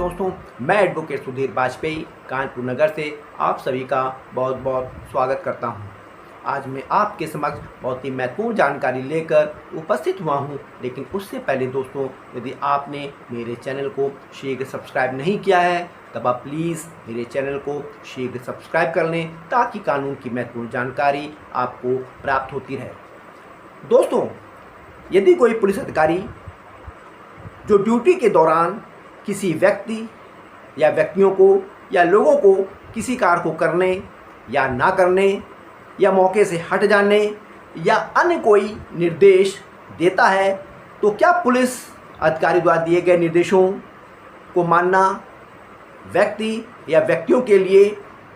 दोस्तों, मैं एडवोकेट सुधीर वाजपेयी कानपुर नगर से आप सभी का बहुत बहुत स्वागत करता हूं। आज मैं आपके समक्ष बहुत ही महत्वपूर्ण जानकारी लेकर उपस्थित हुआ हूं, लेकिन उससे पहले दोस्तों, यदि आपने मेरे चैनल को शीघ्र सब्सक्राइब नहीं किया है तब आप प्लीज़ मेरे चैनल को शीघ्र सब्सक्राइब कर लें ताकि कानून की महत्वपूर्ण जानकारी आपको प्राप्त होती रहे। दोस्तों, यदि कोई पुलिस अधिकारी जो ड्यूटी के दौरान किसी व्यक्ति या व्यक्तियों को या लोगों को किसी कार्य को करने या ना करने या मौके से हट जाने या अन्य कोई निर्देश देता है, तो क्या पुलिस अधिकारी द्वारा दिए गए निर्देशों को मानना व्यक्ति या व्यक्तियों के लिए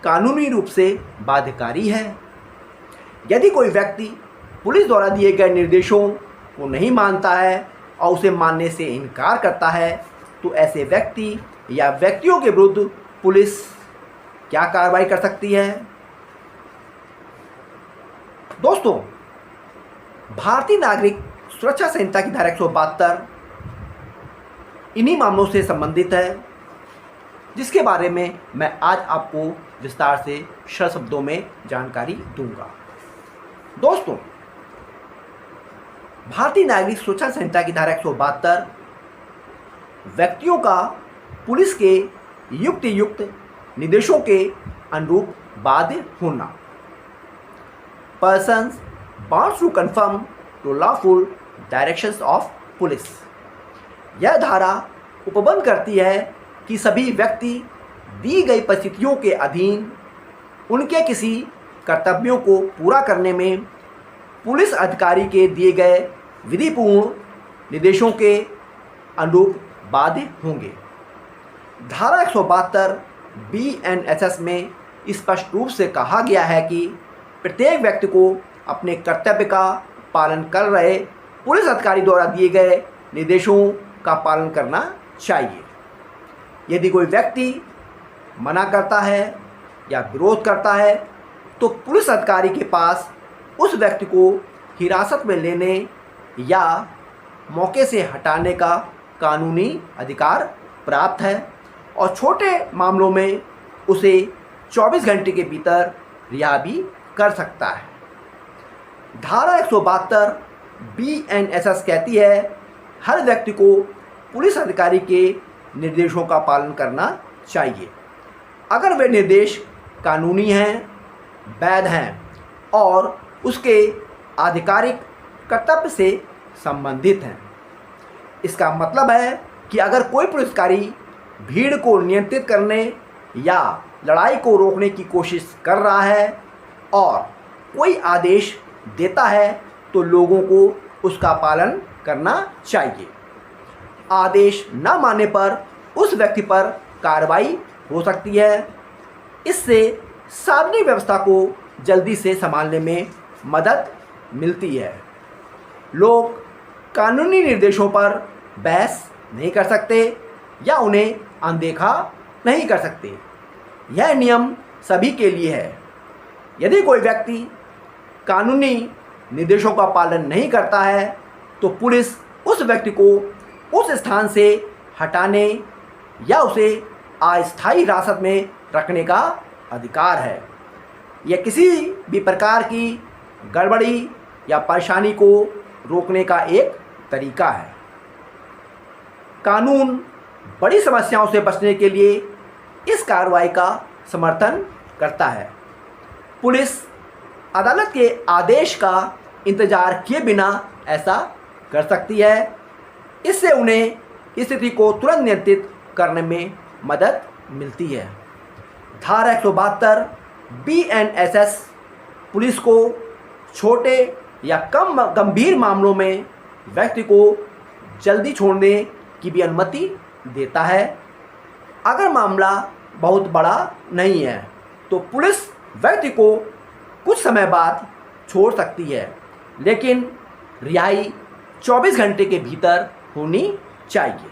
कानूनी रूप से बाध्यकारी है। यदि कोई व्यक्ति पुलिस द्वारा दिए गए निर्देशों को नहीं मानता है और उसे मानने से इनकार करता है, तो ऐसे व्यक्ति या व्यक्तियों के विरुद्ध पुलिस क्या कार्रवाई कर सकती है। दोस्तों, भारतीय नागरिक सुरक्षा संहिता की धारा 172 इन्हीं मामलों से संबंधित है, जिसके बारे में मैं आज आपको विस्तार से सरल शब्दों में जानकारी दूंगा। दोस्तों, भारतीय नागरिक सुरक्षा संहिता की धारा 172 व्यक्तियों का पुलिस के युक्त निर्देशों के अनुरूप बाध्य होना, persons bound to conform to lawful directions of police. यह धारा उपबंध करती है कि सभी व्यक्ति दी गई परिस्थितियों के अधीन उनके किसी कर्तव्यों को पूरा करने में पुलिस अधिकारी के दिए गए विधिपूर्ण निर्देशों के अनुरूप बाध्य होंगे। धारा 172 BNSS में स्पष्ट रूप से कहा गया है कि प्रत्येक व्यक्ति को अपने कर्तव्य का पालन कर रहे पुलिस अधिकारी द्वारा दिए गए निर्देशों का पालन करना चाहिए। यदि कोई व्यक्ति मना करता है या विरोध करता है, तो पुलिस अधिकारी के पास उस व्यक्ति को हिरासत में लेने या मौके से हटाने का कानूनी अधिकार प्राप्त है और छोटे मामलों में उसे 24 घंटे के भीतर रिहा भी कर सकता है। धारा 172 BNSS कहती है, हर व्यक्ति को पुलिस अधिकारी के निर्देशों का पालन करना चाहिए अगर वे निर्देश कानूनी हैं, वैध हैं और उसके आधिकारिक कर्तव्य से संबंधित हैं। इसका मतलब है कि अगर कोई पुलिसकारी भीड़ को नियंत्रित करने या लड़ाई को रोकने की कोशिश कर रहा है और कोई आदेश देता है, तो लोगों को उसका पालन करना चाहिए। आदेश न मानने पर उस व्यक्ति पर कार्रवाई हो सकती है। इससे सार्वजनिक व्यवस्था को जल्दी से संभालने में मदद मिलती है। लोग कानूनी निर्देशों पर बहस नहीं कर सकते या उन्हें अनदेखा नहीं कर सकते। यह नियम सभी के लिए है। यदि कोई व्यक्ति कानूनी निर्देशों का पालन नहीं करता है, तो पुलिस उस व्यक्ति को उस स्थान से हटाने या उसे अस्थायी हिरासत में रखने का अधिकार है। यह किसी भी प्रकार की गड़बड़ी या परेशानी को रोकने का एक तरीका है। कानून बड़ी समस्याओं से बचने के लिए इस कार्रवाई का समर्थन करता है। पुलिस अदालत के आदेश का इंतजार किए बिना ऐसा कर सकती है। इससे उन्हें स्थिति को तुरंत नियंत्रित करने में मदद मिलती है। धारा 172 BNSS पुलिस को छोटे या कम गंभीर मामलों में व्यक्ति को जल्दी छोड़ने की भी अनुमति देता है। अगर मामला बहुत बड़ा नहीं है, तो पुलिस व्यक्ति को कुछ समय बाद छोड़ सकती है, लेकिन रिहाई 24 घंटे के भीतर होनी चाहिए।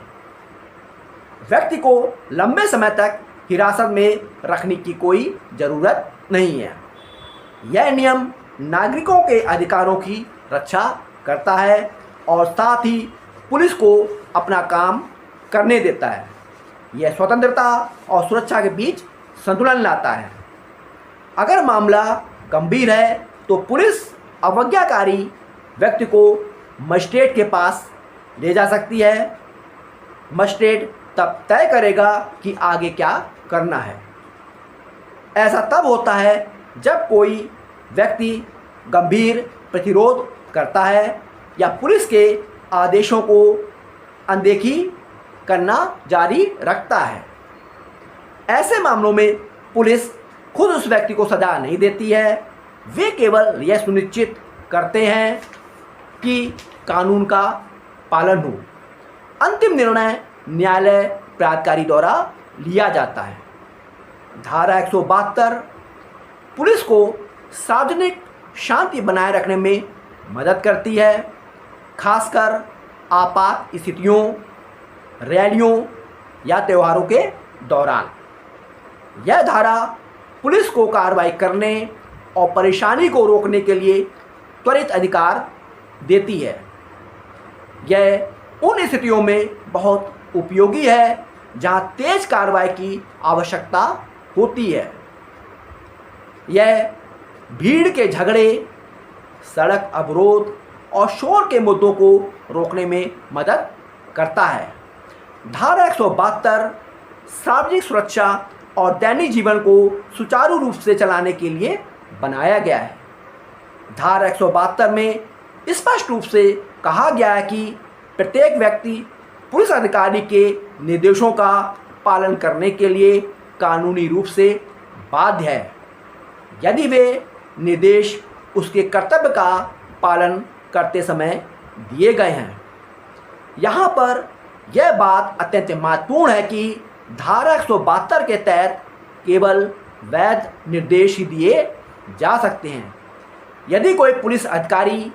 व्यक्ति को लंबे समय तक हिरासत में रखने की कोई ज़रूरत नहीं है। यह नियम नागरिकों के अधिकारों की रक्षा करता है और साथ ही पुलिस को अपना काम करने देता है। यह स्वतंत्रता और सुरक्षा के बीच संतुलन लाता है। अगर मामला गंभीर है तो पुलिस अवज्ञाकारी व्यक्ति को मजिस्ट्रेट के पास ले जा सकती है। मजिस्ट्रेट तब तय करेगा कि आगे क्या करना है। ऐसा तब होता है जब कोई व्यक्ति गंभीर प्रतिरोध करता है या पुलिस के आदेशों को अनदेखी करना जारी रखता है। ऐसे मामलों में पुलिस खुद उस व्यक्ति को सज़ा नहीं देती है, वे केवल यह सुनिश्चित करते हैं कि कानून का पालन हो। अंतिम निर्णय न्यायालय प्राधिकारी द्वारा लिया जाता है। धारा 172 पुलिस को सार्वजनिक शांति बनाए रखने में मदद करती है, खासकर आपात स्थितियों, रैलियों या त्योहारों के दौरान। यह धारा पुलिस को कार्रवाई करने और परेशानी को रोकने के लिए त्वरित अधिकार देती है। यह उन स्थितियों में बहुत उपयोगी है जहां तेज कार्रवाई की आवश्यकता होती है। यह भीड़ के झगड़े, सड़क अवरोध और शोर के मुद्दों को रोकने में मदद करता है। धारा 172 सार्वजनिक सुरक्षा और दैनिक जीवन को सुचारू रूप से चलाने के लिए बनाया गया है। धारा 172 में स्पष्ट रूप से कहा गया है कि प्रत्येक व्यक्ति पुलिस अधिकारी के निर्देशों का पालन करने के लिए कानूनी रूप से बाध्य है, यदि वे निर्देश उसके कर्तव्य का पालन करते समय दिए गए हैं। यहाँ पर यह बात अत्यंत महत्वपूर्ण है कि धारा 172 के तहत केवल वैध निर्देश ही दिए जा सकते हैं। यदि कोई पुलिस अधिकारी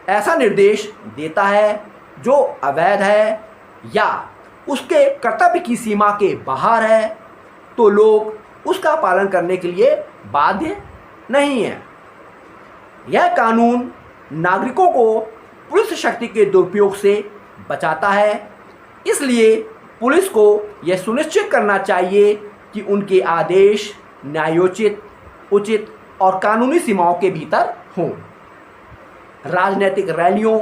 ऐसा निर्देश देता है जो अवैध है या उसके कर्तव्य की सीमा के बाहर है, तो लोग उसका पालन करने के लिए बाध्य नहीं है। यह कानून नागरिकों को पुलिस शक्ति के दुरुपयोग से बचाता है, इसलिए पुलिस को यह सुनिश्चित करना चाहिए कि उनके आदेश न्यायोचित, उचित और कानूनी सीमाओं के भीतर हों। राजनीतिक रैलियों,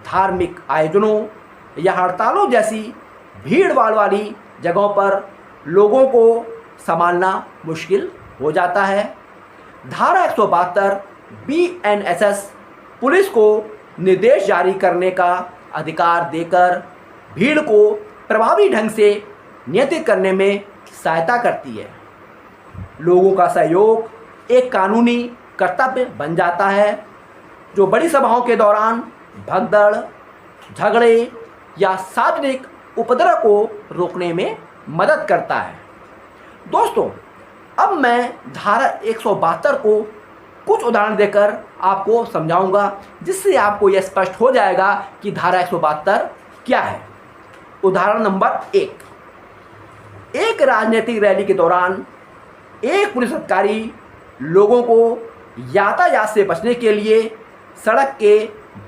धार्मिक आयोजनों या हड़तालों जैसी भीड़ भाड़ वाली जगहों पर लोगों को संभालना मुश्किल हो जाता है। धारा 172 BNSS पुलिस को निर्देश जारी करने का अधिकार देकर भीड़ को प्रभावी ढंग से नियंत्रित करने में सहायता करती है। लोगों का सहयोग एक कानूनी कर्तव्य बन जाता है जो बड़ी सभाओं के दौरान भगदड़, झगड़े या सार्वजनिक उपद्रव को रोकने में मदद करता है। दोस्तों, अब मैं धारा 172 को कुछ उदाहरण देकर आपको समझाऊंगा, जिससे आपको यह स्पष्ट हो जाएगा कि धारा 172 क्या है। उदाहरण नंबर 1, एक राजनीतिक रैली के दौरान एक पुलिस अधिकारी लोगों को यातायात से बचने के लिए सड़क के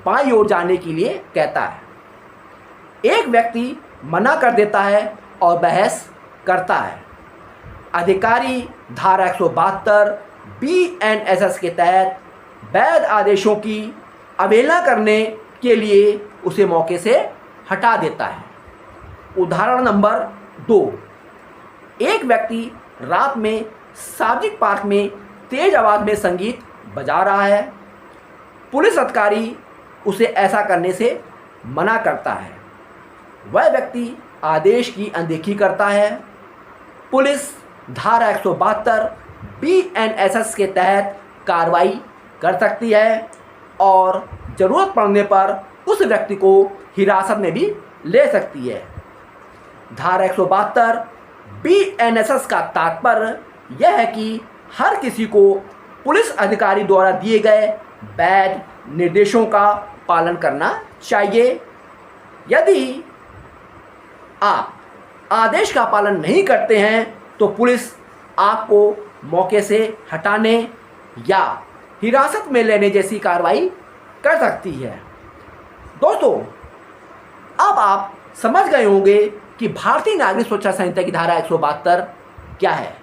बाईं ओर जाने के लिए कहता है। एक व्यक्ति मना कर देता है और बहस करता है। अधिकारी धारा 172 BNSS के तहत वैध आदेशों की अवहेलना करने के लिए उसे मौके से हटा देता है। उदाहरण नंबर 2, एक व्यक्ति रात में सार्वजनिक पार्क में तेज आवाज़ में संगीत बजा रहा है। पुलिस अधिकारी उसे ऐसा करने से मना करता है। वह व्यक्ति आदेश की अनदेखी करता है। पुलिस धारा 172 BNSS के तहत कार्रवाई कर सकती है और ज़रूरत पड़ने पर उस व्यक्ति को हिरासत में भी ले सकती है। धारा 172 BNSS का तात्पर्य यह है कि हर किसी को पुलिस अधिकारी द्वारा दिए गए वैध निर्देशों का पालन करना चाहिए। यदि आप आदेश का पालन नहीं करते हैं तो पुलिस आपको मौके से हटाने या हिरासत में लेने जैसी कार्रवाई कर सकती है। दोस्तों, अब आप समझ गए होंगे कि भारतीय नागरिक सुरक्षा संहिता की धारा 172 क्या है।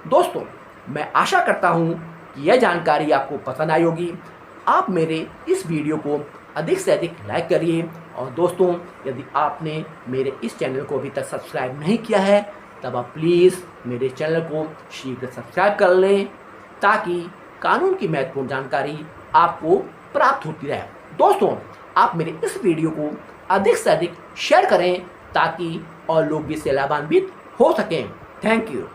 दोस्तों, मैं आशा करता हूँ कि यह जानकारी आपको पसंद आई होगी। आप मेरे इस वीडियो को अधिक से अधिक लाइक करिए और दोस्तों, यदि आपने मेरे इस चैनल को अभी तक सब्सक्राइब नहीं किया है तब आप प्लीज़ मेरे चैनल को शीघ्र सब्सक्राइब कर लें ताकि कानून की महत्वपूर्ण जानकारी आपको प्राप्त होती रहे। दोस्तों, आप मेरे इस वीडियो को अधिक से अधिक शेयर करें ताकि और लोग भी इससे लाभान्वित हो सकें। Thank you.